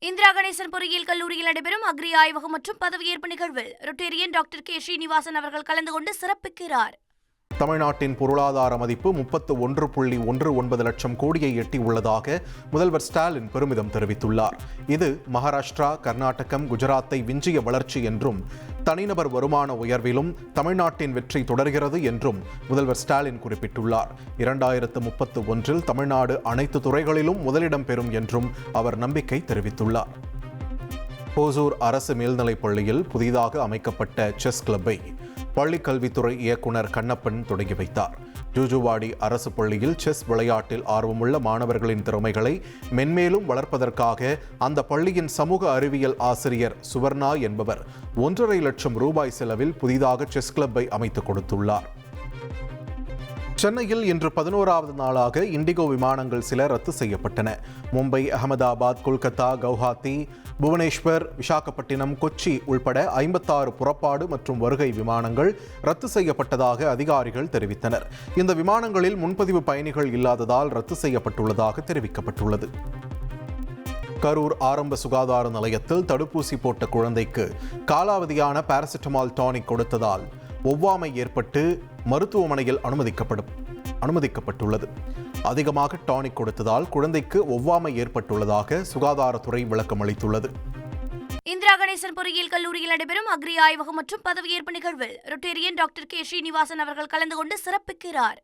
இந்திரா கணேசன் பொறியியல் கல்லூரியில் நடைபெறும் அக்ரி ஆய்வகம் மற்றும் பதவியேற்பு நிகழ்வில் ரொட்டேரியன் டாக்டர் கே ஸ்ரீனிவாசன் அவர்கள் கலந்து கொண்டு சிறப்பிக்கிறார். தமிழ்நாட்டின் பொருளாதார மதிப்பு 31.19 லட்சம் கோடியை எட்டியுள்ளதாக முதல்வர் ஸ்டாலின் பெருமிதம் தெரிவித்துள்ளார். இது மகாராஷ்டிரா, கர்நாடகம், குஜராத்தை விஞ்சிய வளர்ச்சி என்றும் தனிநபர் வருமான உயர்விலும் தமிழ்நாட்டின் வெற்றி தொடர்கிறது என்றும் முதல்வர் ஸ்டாலின் குறிப்பிட்டுள்ளார். 2031 தமிழ்நாடு அனைத்து துறைகளிலும் முதலிடம் பெறும் என்றும் அவர் நம்பிக்கை தெரிவித்துள்ளார். ஓசூர் அரசு மேல்நிலைப் பள்ளியில் புதிதாக அமைக்கப்பட்ட செஸ் கிளப்பை பள்ளிக்கல்வித்துறை இயக்குனர் கண்ணப்பன் தொடங்கி வைத்தார். ஜூஜுவாடி அரசு பள்ளியில் செஸ் விளையாட்டில் ஆர்வமுள்ள மாணவர்களின் திறமைகளை மென்மேலும் வளர்ப்பதற்காக அந்த பள்ளியின் சமூக அறிவியல் ஆசிரியர் சுவர்ணா என்பவர் 1.5 லட்சம் ரூபாய் செலவில் புதிதாக செஸ் கிளப்பை அமைத்துக் கொடுத்துள்ளார். சென்னையில் இன்று 11வது நாளாக இண்டிகோ விமானங்கள் சில ரத்து செய்யப்பட்டன. மும்பை, அகமதாபாத், கொல்கத்தா, கவுஹாத்தி, புவனேஸ்வர், விசாகப்பட்டினம், கொச்சி உள்பட 56 புறப்பாடு மற்றும் வருகை விமானங்கள் ரத்து செய்யப்பட்டதாக அதிகாரிகள் தெரிவித்தனர். இந்த விமானங்களில் முன்பதிவு பயணிகள் இல்லாததால் ரத்து செய்யப்பட்டுள்ளதாக தெரிவிக்கப்பட்டுள்ளது. கரூர் ஆரம்ப சுகாதார நிலையத்தில் தடுப்பூசி போட்ட குழந்தைக்கு காலாவதியான பாராசிட்டமால் டானிக் கொடுத்ததால் ஒவ்வாமை ஏற்பட்டு மருத்துவமனையில் அனுமதிக்கப்பட்டுள்ளது. அதிகமாக டானிக் கொடுத்ததால் குழந்தைக்கு ஒவ்வாமை ஏற்பட்டுள்ளதாக சுகாதாரத்துறை விளக்கம் அளித்துள்ளது. இந்திரா கணேசன் பொறியியல் கல்லூரியில் நடைபெறும் அக்ரி ஆய்வகம் மற்றும் பதவியேற்பு நிகழ்வில் ரொட்டேரியன் டாக்டர் கே ஸ்ரீனிவாசன் அவர்கள் கலந்து கொண்டு சிறப்பிக்கிறார்.